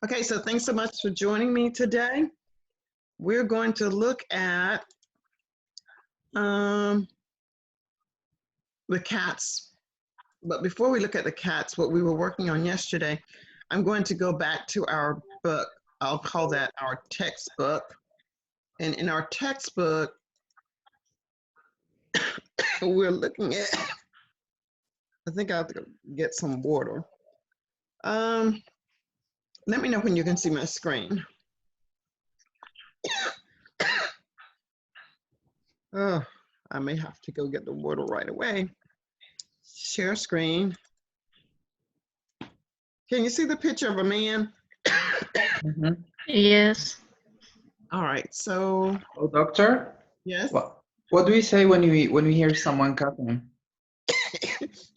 Okay, so thanks so much for joining me today. We're going to look at the cats. But before we look at the cats, what we were working on yesterday, I'm going to go back to our book. I'll call that our textbook. And in our textbook, we're looking at, I think I have to get some water. Let me know when you can see my screen. Oh, I may have to go get the water right away. Share screen. Can you see the picture of a man? Yes. All right, so. Oh, doctor? Yes? What do we say when we hear someone coughing?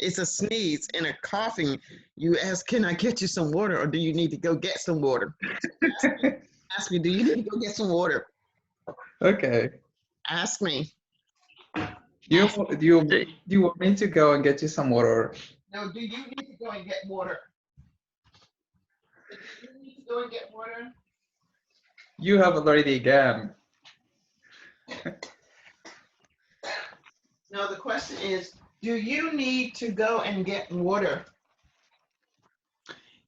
It's a sneeze and a coughing. You ask, can I get you some water, or do you need to go get some water? Ask me, do you need to go get some water? Okay. Ask me. Do you want me to go and get you some water? No, do you need to go and get water? Do you need to go and get water? You have already began. No, the question is, do you need to go and get water?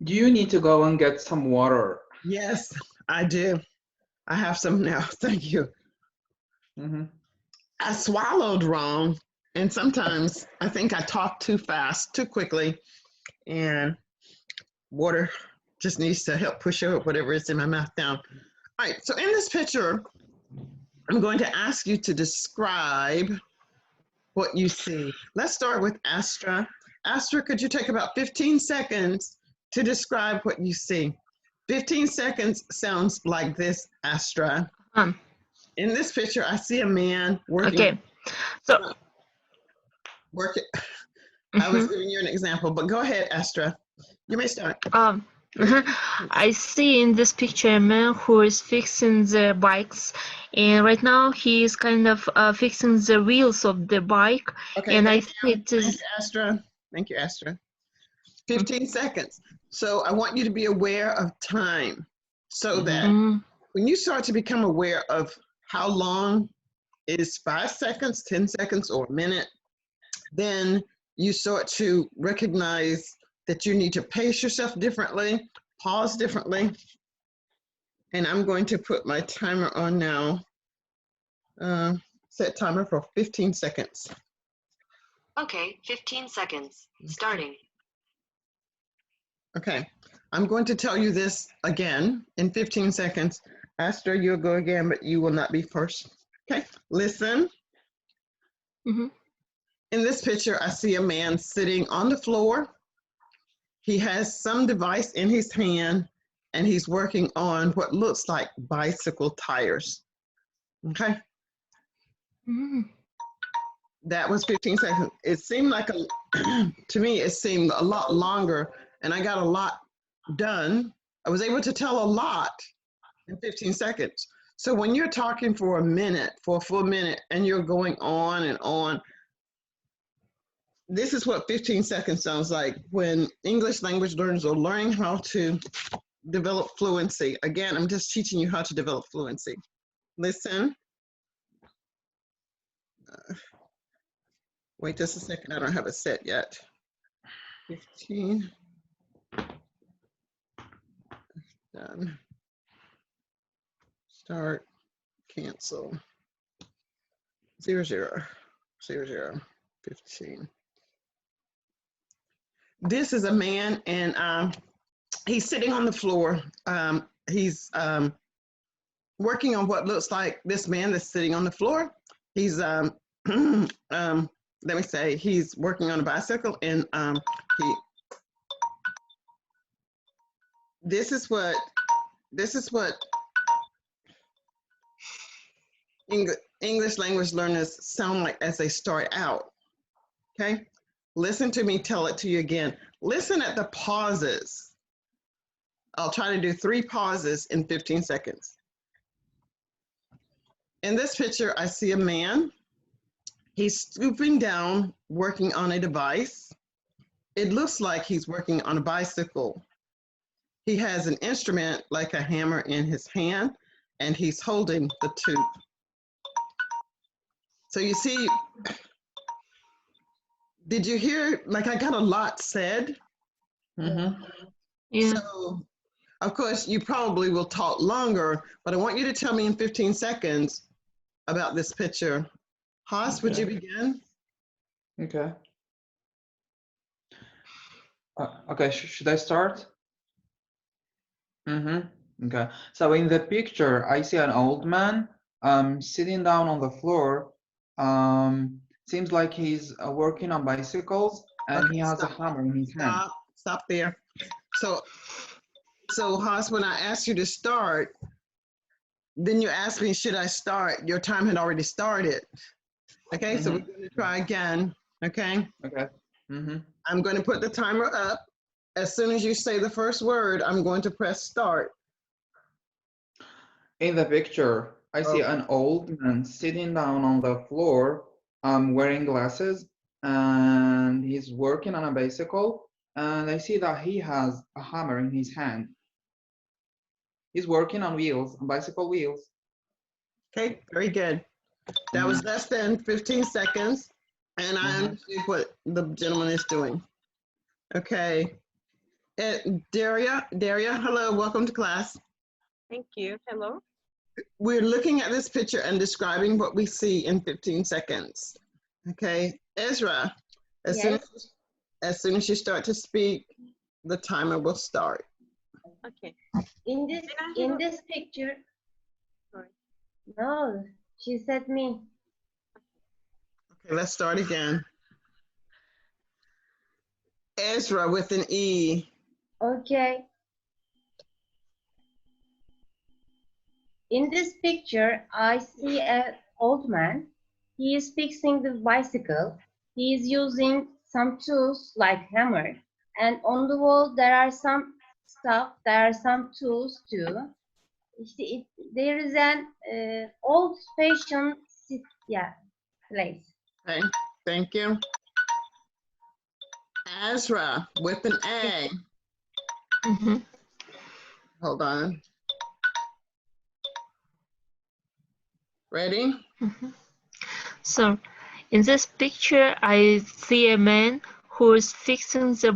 Do you need to go and get some water? Yes, I do. I have some now. Thank you. I swallowed wrong, and sometimes I think I talk too fast, too quickly, and water just needs to help push out whatever is in my mouth down. All right, so in this picture, I'm going to ask you to describe what you see. Let's start with Astra. Astra, could you take about 15 seconds to describe what you see? 15 seconds sounds like this, Astra. In this picture, I see a man working. Okay, so working. I was giving you an example, but go ahead, Astra. You may start. I see in this picture a man who is fixing the bikes, and right now he is kind of fixing the wheels of the bike. Okay, and I think it is. Thank you, Astra. Thank you, Astra. 15 seconds. So I want you to be aware of time, so that when you start to become aware of how long is 5 seconds, 10 seconds, or a minute, then you start to recognize that you need to pace yourself differently, pause differently. And I'm going to put my timer on now. Set timer for 15 seconds. Okay, 15 seconds, starting. Okay, I'm going to tell you this again in 15 seconds. Astra, you'll go again, but you will not be first. Okay, listen. In this picture, I see a man sitting on the floor. He has some device in his hand, and he's working on what looks like bicycle tires. Okay? That was 15 seconds. It seemed like, to me, it seemed a lot longer, and I got a lot done. I was able to tell a lot in 15 seconds. So when you're talking for a minute, for a full minute, and you're going on and on, this is what 15 seconds sounds like when English language learners are learning how to develop fluency. Again, I'm just teaching you how to develop fluency. Listen. Wait just a second, I don't have it set yet. 15. Done. Start, cancel. 0, 0, 0, 0, 15. This is a man, and he's sitting on the floor. He's working on what looks like this man that's sitting on the floor. He's, let me say, he's working on a bicycle, and this is what English language learners sound like as they start out. Okay, listen to me tell it to you again. Listen at the pauses. I'll try to do 3 pauses in 15 seconds. In this picture, I see a man. He's stooping down, working on a device. It looks like he's working on a bicycle. he has an instrument like a hammer in his hand, and he's holding the tube. So you see, did you hear, like I got a lot said? Mm-hmm. Yeah. So, of course, you probably will talk longer, but I want you to tell me in 15 seconds about this picture. Haas, would you begin? Okay. Okay, should I start? Mm-hmm. Okay. So in the picture, I see an old man sitting down on the floor. Seems like he's working on bicycles, and Okay, he has a hammer in his hand. Stop there. So Haas, when I asked you to start, then you asked me, should I start? Your time had already started. Okay, so we're going to try again. Okay. Okay. Mm-hmm. I'm going to put the timer up. As soon as you say the first word, I'm going to press start. In the picture, I see an old man sitting down on the floor, wearing glasses, and he's working on a bicycle. And I see that he has a hammer in his hand. He's working on wheels, on bicycle wheels. Okay, very good. That was less than 15 seconds, and I understood what the gentleman is doing. Okay. Daria, hello, welcome to class. Thank you. Hello. We're looking at this picture and describing what we see in 15 seconds. Okay, Ezra, as soon as you start to speak, the timer will start. Okay. In this picture, Sorry. no, she said me. Okay, let's start again. Ezra with an E. Okay. In this picture, I see an old man. He is fixing the bicycle. He is using some tools like hammer. And on the wall, there are some stuff. There are some tools too. There is an old-fashioned place. Okay, thank you. Ezra with an A. Mm-hmm. Hold on. Ready? Mm-hmm. So, in this picture, I see a man who is fixing the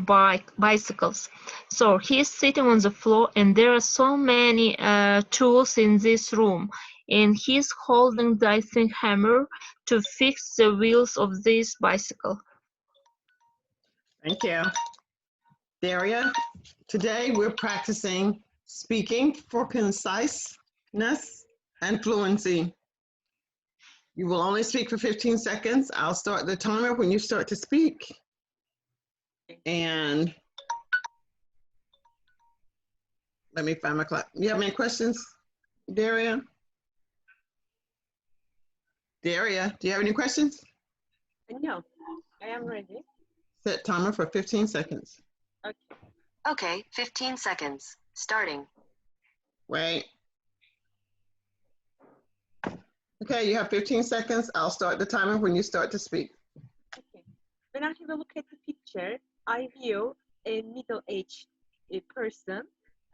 bicycles. So he's sitting on the floor, and there are so many tools in this room, and he's holding the, I think, hammer to fix the wheels of this bicycle. Thank you. Daria, today we're practicing speaking for conciseness and fluency. You will only speak for 15 seconds. I'll start the timer when you start to speak. And let me find my clock. You have any questions, Daria? Daria, do you have any questions? No, I am ready. Set timer for 15 seconds. Okay. Okay, 15 seconds. Starting. Wait. Okay, you have 15 seconds. I'll start the timer when you start to speak. Okay. When I have a look at the picture, I view a middle-aged person.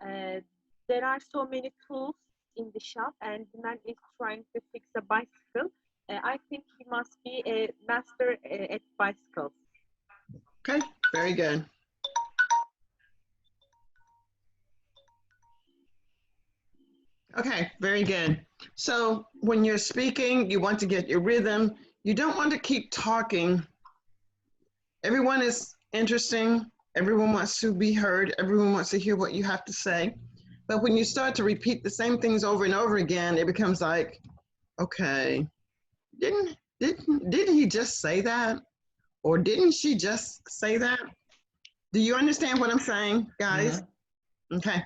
There are so many tools in the shop, and the man is trying to fix a bicycle. I think he must be a master at bicycles. Okay, very good. Okay, very good. So when you're speaking, you want to get your rhythm. You don't want to keep talking. Everyone is interesting. Everyone wants to be heard. Everyone wants to hear what you have to say. But when you start to repeat the same things over and over again, it becomes like, okay, didn't he just say that? Or didn't she just say that? Do you understand what I'm saying, guys? Okay.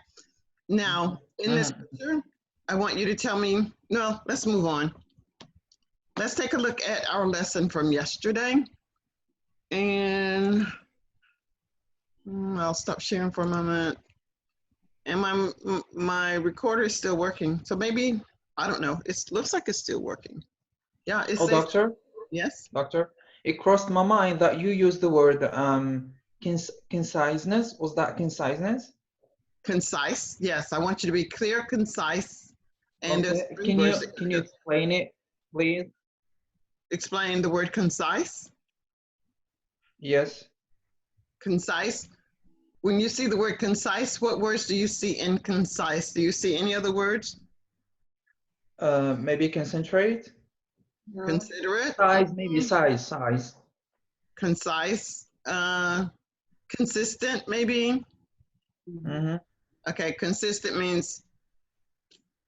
Now, in this picture, I want you to tell me, no, let's move on. Let's take a look at our lesson from yesterday. And I'll stop sharing for a moment. And my recorder is still working. So maybe, I don't know, it looks like it's still working. Yeah, it's Doctor? Yes? Doctor, it crossed my mind that you used the word conciseness. Was that conciseness? Concise. Yes, I want you to be clear, concise. And there's Okay. three Can words. you explain it, please? Explain the word concise. Yes. Concise. When you see the word concise, what words do you see in concise? Do you see any other words? Maybe concentrate. No. Considerate, Size, maybe size. concise, consistent, maybe. Mm-hmm. Okay, consistent means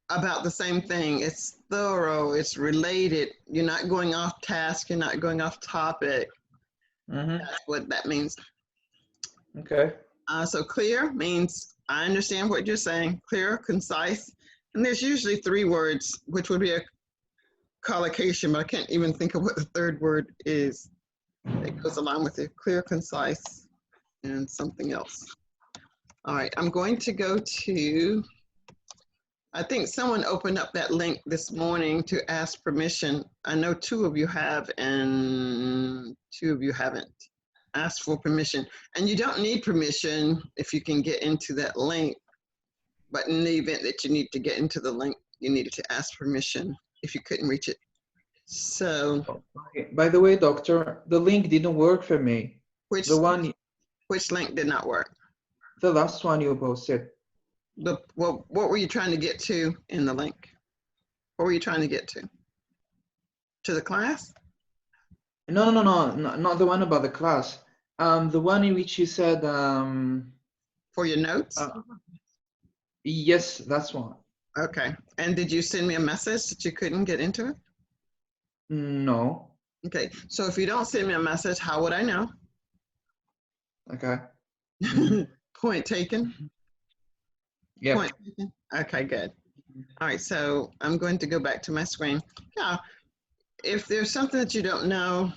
about the same thing. It's thorough, it's related. You're not going off task, you're not going off topic. Mm-hmm. That's what that means. Okay. So clear means I understand what you're saying, clear, concise. And there's usually three words, which would be a collocation, but I can't even think of what the third word is. It goes along with it, clear, concise, and something else. All right, I'm going to go to, I think someone opened up that link this morning to ask permission. I know 2 of you have and 2 of you haven't asked for permission. And you don't need permission if you can get into that link. But in the event that you need to get into the link, you needed to ask permission if you couldn't reach it. So, By the way, doctor, the link didn't work for me. which link did not work? The last one you posted. What were you trying to get to in the link? What were you trying to get to? To the class? No, not the one about the class. The one in which you said, For your notes? yes, that's one. Okay. And did you send me a message that you couldn't get into it? No. Okay. So if you don't send me a message, how would I know? Okay. Point taken. Yeah. Point taken. Okay, good. All right. So I'm going to go back to my screen. Yeah. If there's something that you don't know,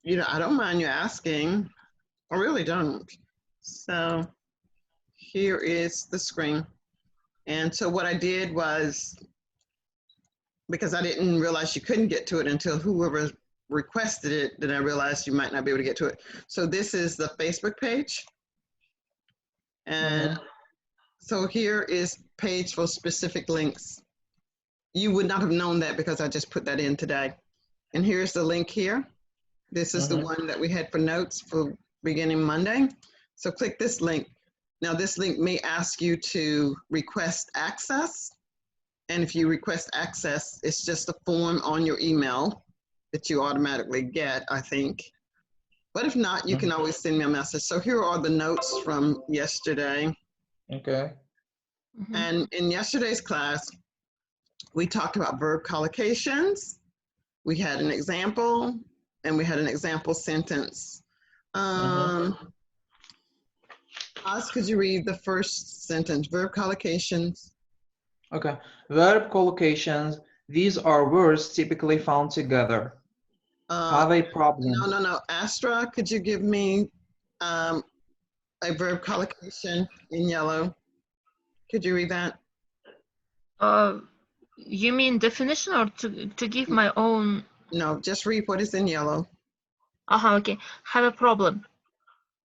I don't mind you asking. I really don't. So here is the screen. And so what I did was, because I didn't realize you couldn't get to it until whoever requested it, then I realized you might not be able to get to it. So this is the Facebook page. And so here is page for specific links. You would not have known that because I just put that in today. And here's the link here. This is the one that we had for notes for beginning Monday. So click this link. Now this link may ask you to request access. And if you request access, it's just a form on your email that you automatically get, I think. But if not, you can always send me a message. So here are the notes from yesterday. Okay. And in yesterday's class, we talked about verb collocations. We had an example, and we had an example sentence. Oz, could you read the first sentence? Verb collocations. Okay. Verb collocations. These are words typically found together. Have a problem. No. Astra, could you give me a verb collocation in yellow? Could you read that? You mean definition or to give my own? No, just read what is in yellow. Okay. Have a problem.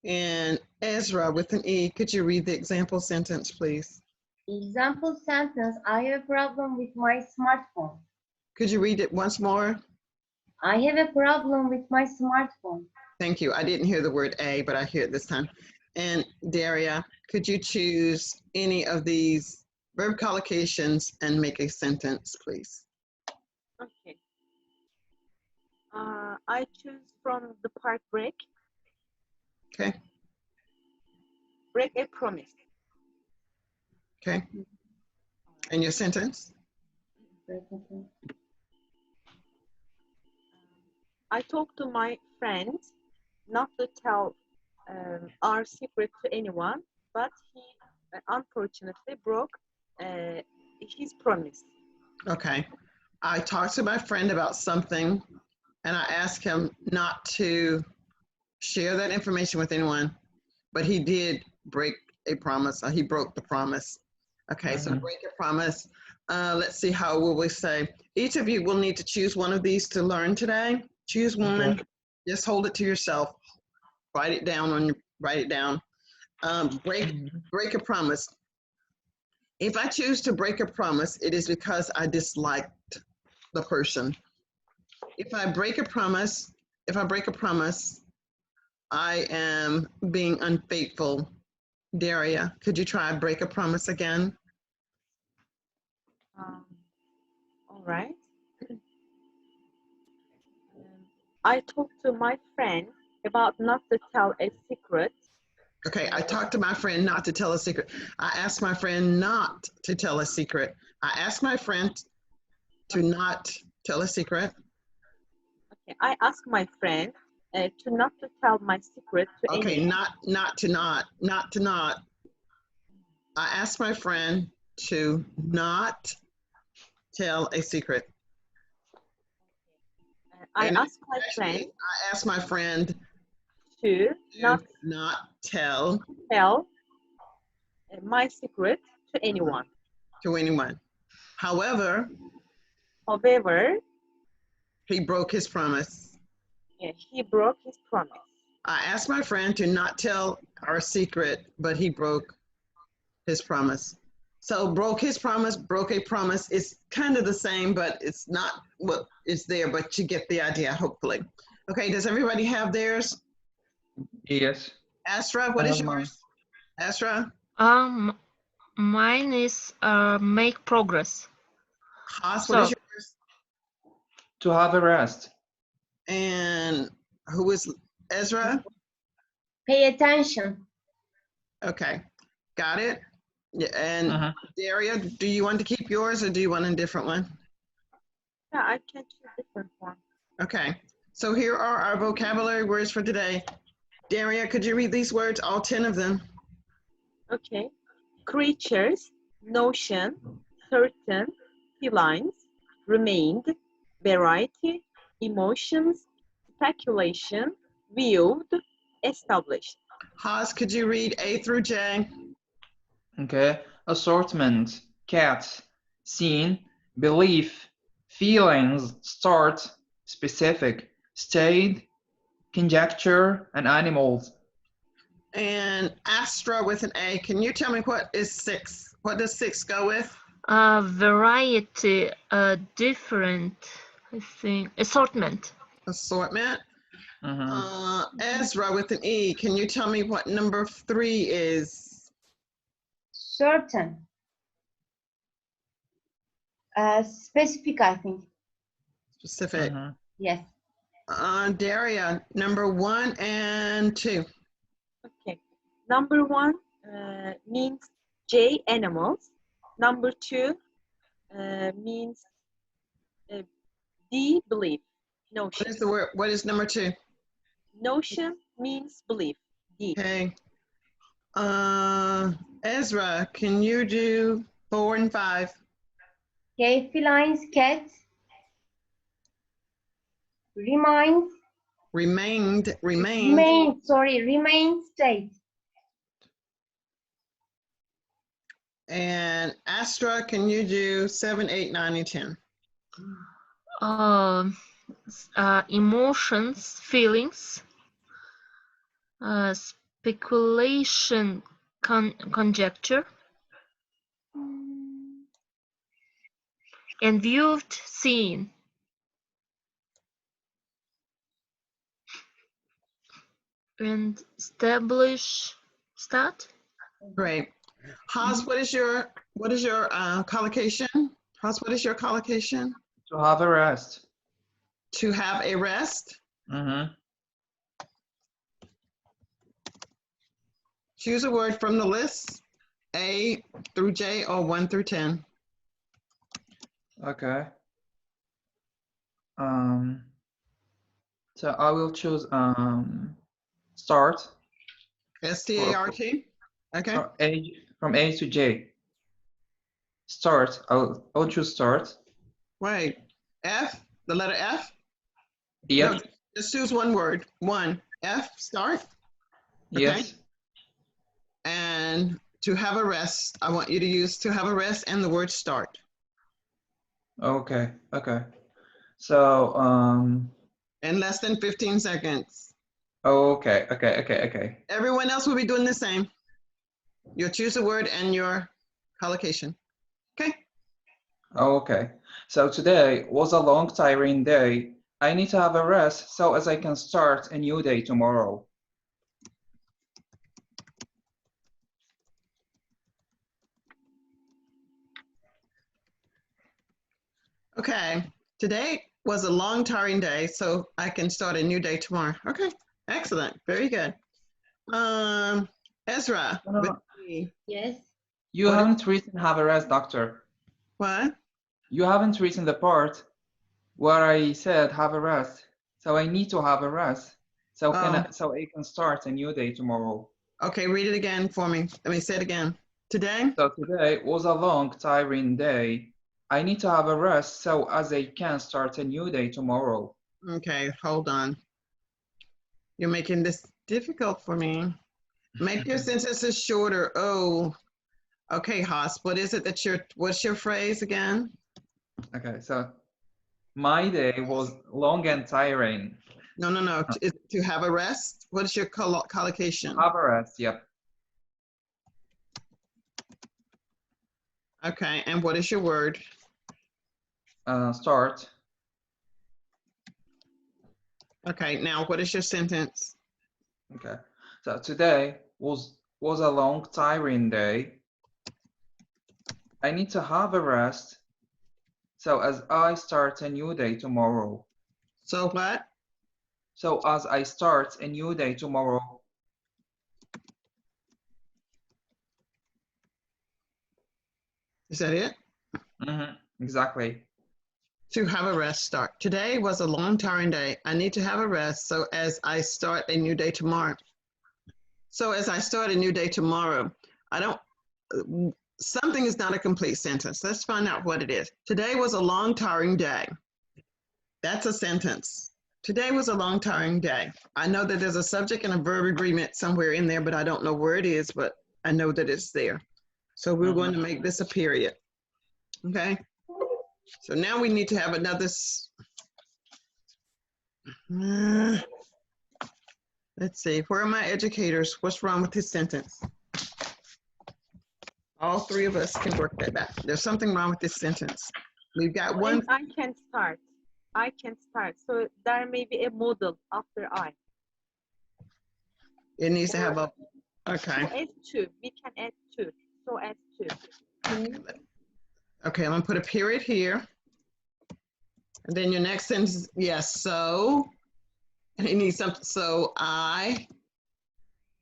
And Ezra with an E, could you read the example sentence, please? Example sentence, I have a problem with my smartphone. Could you read it once more? I have a problem with my smartphone. Thank you. I didn't hear the word a, but I hear it this time. And Daria, could you choose any of these verb collocations and make a sentence, please? Okay. I choose from the part break. Okay. Break a promise. Okay. And your sentence? I talked to my friend not to tell our secret to anyone, but he unfortunately broke his promise. Okay. I talked to my friend about something and I asked him not to share that information with anyone, but he did break a promise. He broke the promise. Okay, so break a promise. Let's see, how will we say? Each of you will need to choose one of these to learn today. Choose one. Okay. Just hold it to yourself. Write it down. Break a promise. If I choose to break a promise, it is because I disliked the person. If I break a promise, I am being unfaithful. Daria, could you try break a promise again? All right. I talked to my friend about not to tell a secret. Okay, I talked to my friend not to tell a secret. I asked my friend not to tell a secret. I asked my friend to not tell a secret. Okay, I asked my friend to not to tell my secret to Okay, anyone. not to. I asked my friend to not tell a secret. I And asked my actually, friend I asked my friend to to not not tell tell my secret to anyone. to anyone. However, However, he broke his promise. he broke his promise. I asked my friend to not tell our secret, but he broke his promise. So broke his promise, broke a promise. It's kind of the same, but it's not what is there, but you get the idea, hopefully. Okay, does everybody have theirs? Yes. Astra, what I is have mine. yours? Astra? Mine is make progress. Haas, what is So yours? To have a rest. And who is Ezra? Pay attention. Okay, got it. Yeah, and Daria, do you want to keep yours or do you want a different one? Yeah, I can choose different one. Okay, so here are our vocabulary words for today. Daria, could you read these words, all 10 of them? Okay. Creatures, notion, certain, felines, remained, variety, emotions, speculation, viewed, established. Haas, could you read A through J? Okay. Assortment, cat, scene, belief, feelings, start, specific, state, conjecture, and animals. And Astra with an A, can you tell me what is 6? What does 6 go with? variety, different, I think, assortment. Assortment. Ezra with an E, can you tell me what number 3 is? Certain. Specific, I think. Specific. Yes. Daria, number 1 and 2. Okay. Number 1 means J, animals. Number 2 means D, belief. What Notion. is the word? What is number 2? Notion means belief. D. Okay. Ezra, can you do 4 and 5? Okay, felines, cat. Remain, state. And Astra, can you do 7, 8, 9, and 10? Emotions, feelings, speculation, conjecture, and viewed, seen. And establish, start. Great. Haas, what is your collocation? Haas, what is your collocation? To have a rest. To have a rest. Choose a word from the list, A through J or 1 through 10. Okay. So I will choose start. S-T-A-R-T. Okay. From A to J. Start. I'll choose start. Wait. F. The letter F. Yep. No, just choose one word. 1. F. Start. Okay. Yes. And to have a rest, I want you to use to have a rest and the word start. Okay. Okay. So In less than 15 seconds. Okay. Okay. Okay. Okay. Everyone else will be doing the same. You'll choose a word and your collocation. Okay. Oh, okay. So today was a long, tiring day. I need to have a rest so as I can start a new day tomorrow. Okay. Today was a long, tiring day, so I can start a new day tomorrow. Okay. Excellent. Very good. Ezra. with me. Yes. You What- haven't written have a rest, doctor. What? You haven't written the part where I said have a rest. So I need to have a rest. So so I can start a new day tomorrow. Okay, read it again for me. Let me say it again. Today? So today was a long, tiring day. I need to have a rest so as I can start a new day tomorrow. Okay, hold on. You're making this difficult for me. Make your sentences shorter. Oh, okay, Haas. What is it that what's your phrase again? Okay, so my day was long and tiring. No, no, no. To have a rest? What is your collocation? Have a rest, yep. Okay, and what is your word? Start. Okay, now what is your sentence? Okay, so today was a long, tiring day. I need to have a rest so as I start a new day tomorrow. So what? So as I start a new day tomorrow. Is that it? Exactly. To have a rest start. Today was a long, tiring day. I need to have a rest so as I start a new day tomorrow. So as I start a new day tomorrow, something is not a complete sentence. Let's find out what it is. Today was a long, tiring day. That's a sentence. Today was a long, tiring day. I know that there's a subject and a verb agreement somewhere in there, but I don't know where it is, but I know that it's there. So we're going to make this a period. Okay. So now we need to have another. Let's see. Where are my educators? What's wrong with this sentence? All three of us can work that back. There's something wrong with this sentence. We've got one. I can start. I can start. So there may be a model after I. It needs to have a. Okay. So as two. We can add two. So as two. Okay, I'm gonna put a period here. And then your next sentence, yes, so. And it needs something, so I.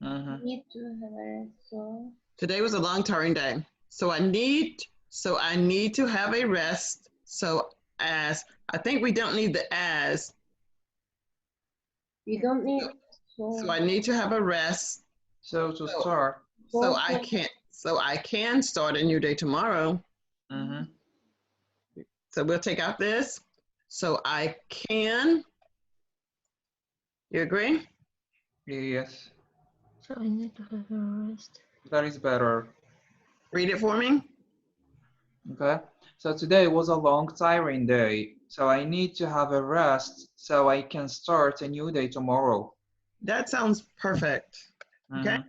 Need to have a rest. So Today was a long, tiring day. So I need to have a rest. So as, I think we don't need the as. we don't need. So I need to have a rest. So to start. So I can start a new day tomorrow. So we'll take out this. So I can. You agree? Yes, So I need to have a rest. that is better. Read it for me. Okay, so today was a long, tiring day. So I need to have a rest so I can start a new day tomorrow. That sounds perfect. Okay.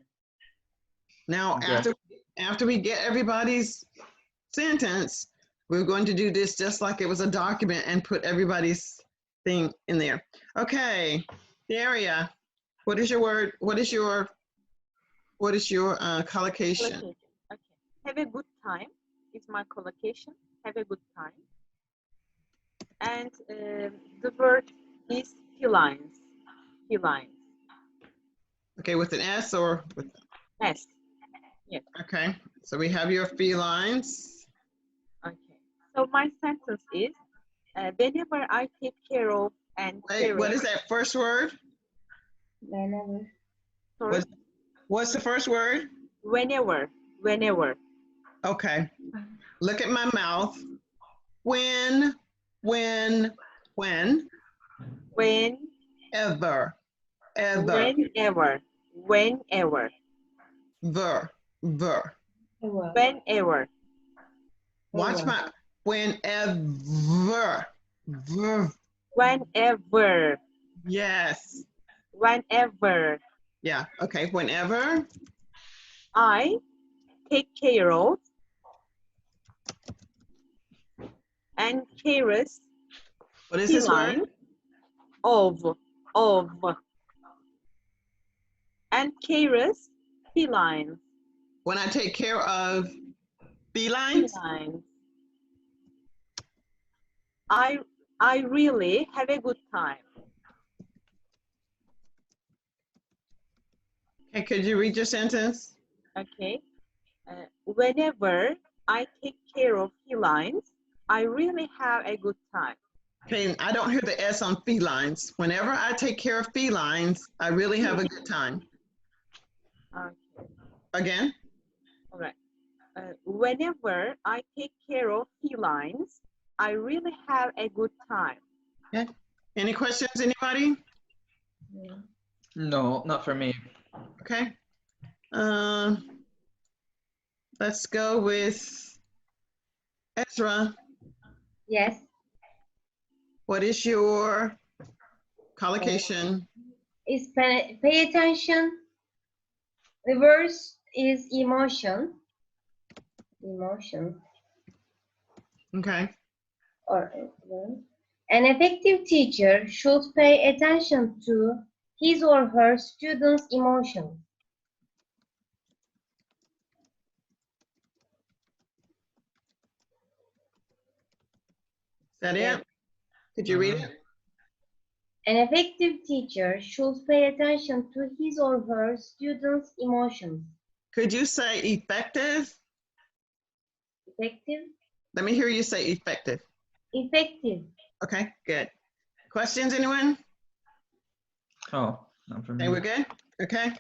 Now, Okay. after we get everybody's sentence, we're going to do this just like it was a document and put everybody's thing in there. Okay, Daria, what is your word? What is your collocation? Collocation. Okay. Have a good time is my collocation. Have a good time. And the word is felines. Felines. Okay, with an S or with? S. Yes. Okay, so we have your felines. Okay. So my sentence is, whenever I take care of and Wait, what is that first word? whenever. Sorry. What's the first word? Whenever. Whenever. Okay. Look at my mouth. When. Whenever. Ever. Whenever. Ver. Whenever. Watch my whenever. Ver. Whenever. Yes. Whenever Yeah. Okay. Whenever I take care of cares What is this word? feline of and cares feline. When I take care of felines? Feline. I really have a good time. Okay, could you read your sentence? Okay. Whenever I take care of felines, I really have a good time. Okay, I don't hear the S on felines. Whenever I take care of felines, I really have a good time. Okay. Again? All right. Whenever I take care of felines, I really have a good time. Okay. Any questions, anybody? No, not for me. Okay. Let's go with Ezra. Yes. What is your collocation? Is pay attention. The word is emotion. Emotion. Okay. Or an effective teacher should pay attention to his or her students' emotions. Is that it? Could you read it? An effective teacher should pay attention to his or her students' emotions. Could you say effective? Effective? Let me hear you say effective. Effective. Okay, good. Questions, anyone? Oh, not for me. Okay, we're good? Okay.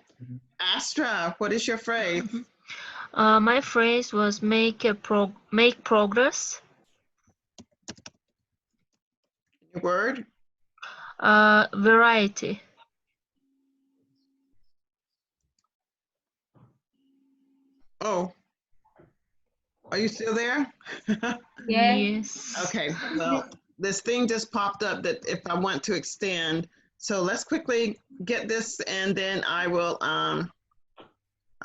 Astra, what is your phrase? My phrase was make progress. Your word? Variety. Oh, are you still there? Yeah. Yes. Okay, well, this thing just popped up that if I want to extend. So let's quickly get this and then I will, I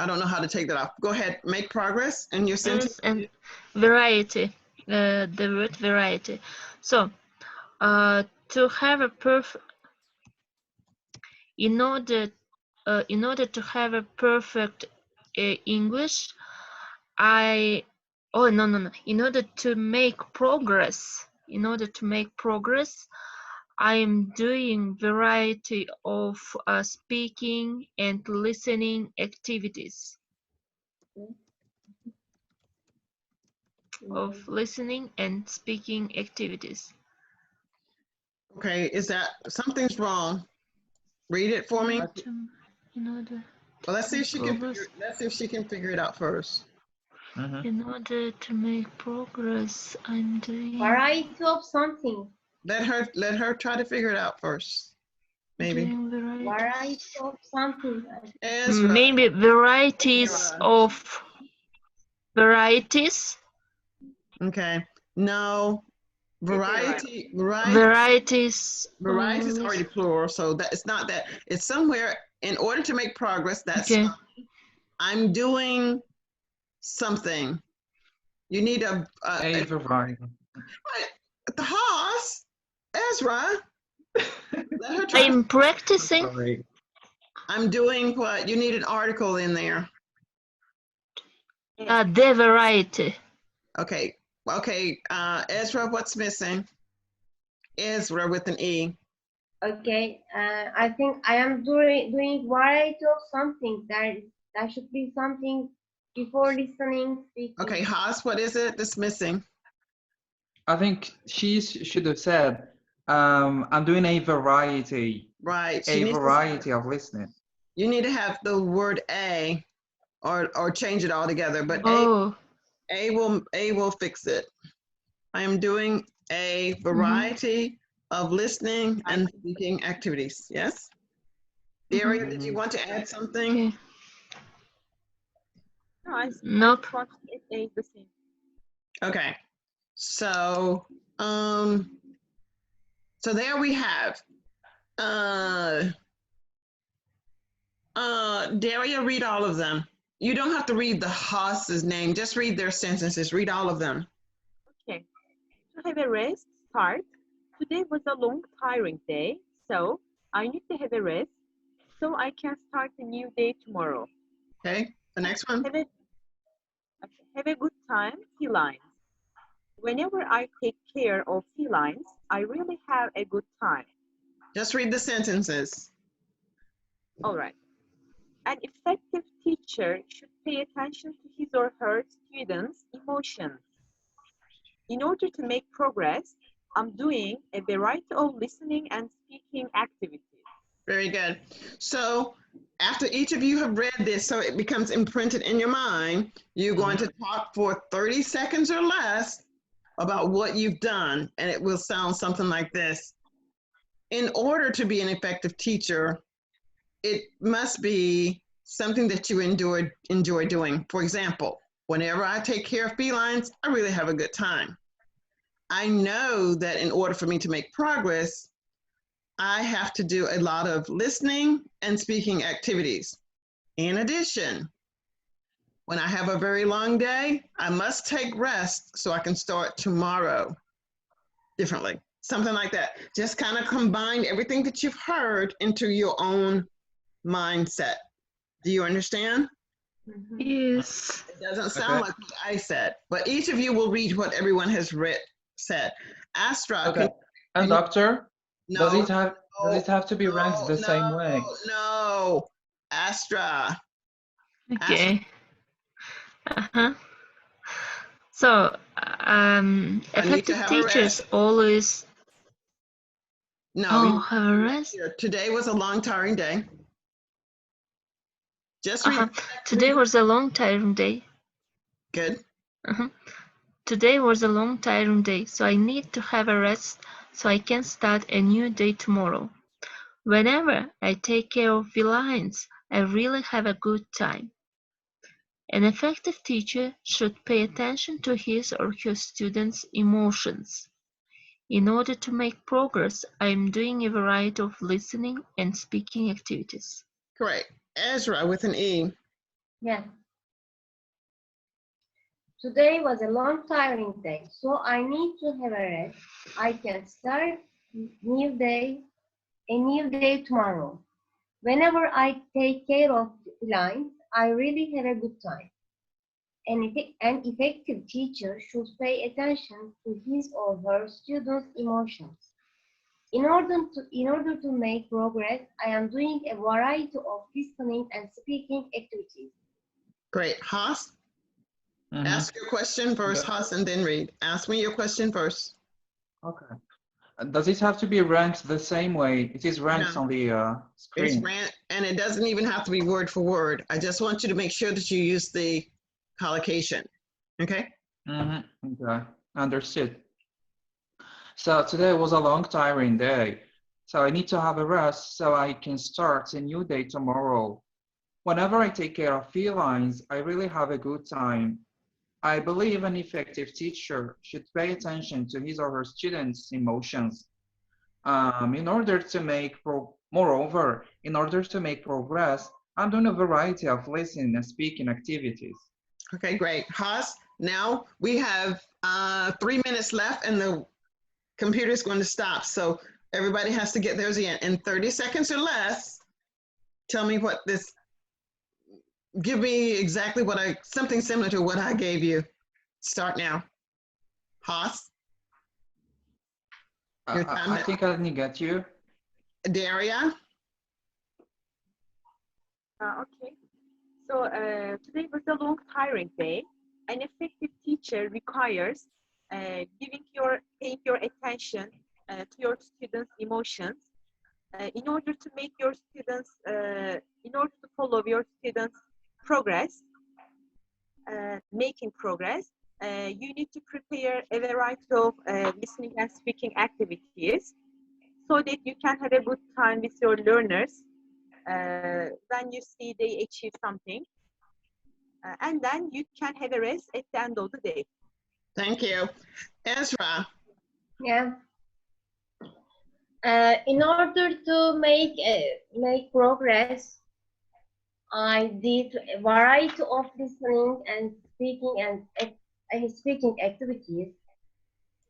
don't know how to take that off. Go ahead, make progress in your sentence. Yes, and variety. The word variety. So, to have a perfect, in order to have a perfect English, in order to make progress, I am doing variety of speaking and listening activities. Of listening and speaking activities. Okay, is that, something's wrong. Read it for me. In order Well, let's see if she can figure it out first. in order to make progress, I'm doing Variety of something. Let her try to figure it out first. Maybe. doing variety. Variety of something. Ezra. Maybe varieties of varieties. Okay. No. Variety is Varieties. already plural, so that it's not that. It's somewhere in order to make progress. That's Okay. I'm doing something. You need a variety. the horse, Ezra. Let her try. I'm practicing. Sorry. I'm doing what? You need an article in there. The variety. Okay. Okay. Ezra, what's missing? Ezra with an E. Okay. I think I am doing variety of something. That should be something before listening, speaking. Okay, Haas, what is it that's missing? I think she should have said, I'm doing a variety. Right. A variety of listening. You need to have the word a or change it all together, but Oh. A will fix it. I am doing a variety of listening and speaking activities. Yes? Daria, did you want to add something? Okay. No, I Nope. want it is the same. Okay. So so there we have Daria, read all of them. You don't have to read the Haas's name, just read their sentences. Read all of them. Okay. to have a rest, start. Today was a long, tiring day, so I need to have a rest so I can start a new day tomorrow. Okay, the next one. Have a good time, felines. Whenever I take care of felines, I really have a good time. Just read the sentences. All right. An effective teacher should pay attention to his or her students' emotions. In order to make progress, I'm doing a variety of listening and speaking activities. Very good. So after each of you have read this, so it becomes imprinted in your mind, you're going to talk for 30 seconds or less about what you've done, and it will sound something like this. In order to be an effective teacher, it must be something that you enjoy doing. For example, whenever I take care of felines, I really have a good time. I know that in order for me to make progress, I have to do a lot of listening and speaking activities. In addition, when I have a very long day, I must take rest so I can start tomorrow differently. Something like that. Just kind of combine everything that you've heard into your own mindset. Do you understand? Yes. It doesn't sound like what I said, but each of you will read what everyone has said. Astra, Okay. And doctor, does it have to be ranked the same way? No, Astra. Okay. So, effective teachers always. No. Have a rest. Today was a long, tiring day. Just read. Today was a long, tiring day. Good. Today was a long, tiring day, so I need to have a rest so I can start a new day tomorrow. Whenever I take care of felines, I really have a good time. An effective teacher should pay attention to his or her students' emotions. In order to make progress, I am doing a variety of listening and speaking activities. Correct. Ezra with an E. Yeah. Today was a long, tiring day, so I need to have a rest. I can start a new day tomorrow. Whenever I take care of felines, I really have a good time. An effective teacher should pay attention to his or her students' emotions. In order to make progress, I am doing a variety of listening and speaking activities. Great. Haas? Ask your question first, Haas, and then read. Ask me your question first. Okay. Does it have to be ranked the same way? It is ranked on the screen. It's ranked, and it doesn't even have to be word for word. I just want you to make sure that you use the collocation. Okay? Okay, understood. So today was a long, tiring day. So I need to have a rest so I can start a new day tomorrow. Whenever I take care of felines, I really have a good time. I believe an effective teacher should pay attention to his or her students' emotions. Moreover, in order to make progress, I'm doing a variety of listening and speaking activities. Okay, great. Haas, now we have 3 minutes left and the computer is going to stop. So everybody has to get theirs in 30 seconds or less. Tell me what this, give me exactly something similar to what I gave you. Start now. Haas? I think I didn't get you. Daria? Okay. So today was a long, tiring day. An effective teacher requires paying your attention to your students' emotions. In order to make your students, in order to follow your students' progress, making progress, you need to prepare a variety of listening and speaking activities so that you can have a good time with your learners when you see they achieve something. And then you can have a rest at the end of the day. Thank you. Ezra? Yeah. In order to make progress, I did a variety of listening and speaking activities.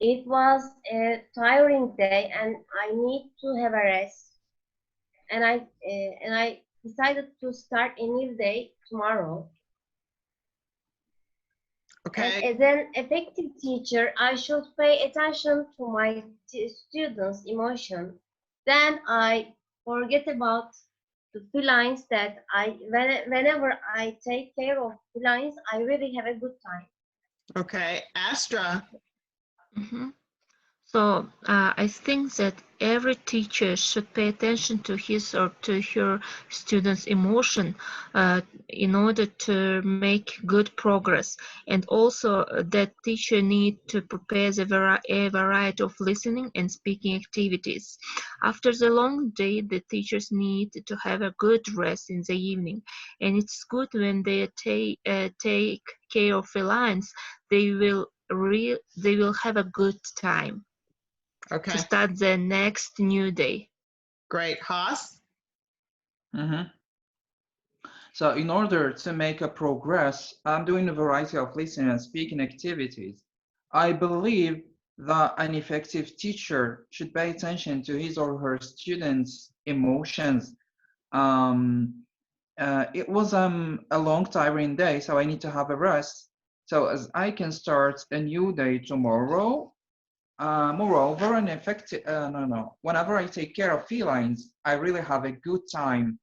It was a tiring day and I need to have a rest. And I decided to start a new day tomorrow. Okay. And as an effective teacher, I should pay attention to my students' emotions. Then I forget about the felines that whenever I take care of felines, I really have a good time. Okay. Astra. Mhm. So I think that every teacher should pay attention to his or to her students' emotion in order to make good progress. And also that teacher need to prepare a variety of listening and speaking activities. After the long day, the teachers need to have a good rest in the evening. And it's good when they take care of felines, they will have a good time Okay. to start the next new day. Great. Haas. So in order to make a progress, I'm doing a variety of listening and speaking activities. I believe that an effective teacher should pay attention to his or her students' emotions. It was a long, tiring day, so I need to have a rest. So as I can start a new day tomorrow, moreover, an effective, whenever I take care of felines, I really have a good time.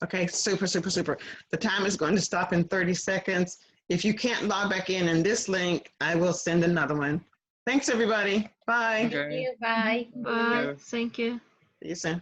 Okay, super, super, super. The time is going to stop in 30 seconds. If you can't log back in this link, I will send another one. Thanks, everybody. Bye. Thank you. Bye. Bye. Thank you. See you soon.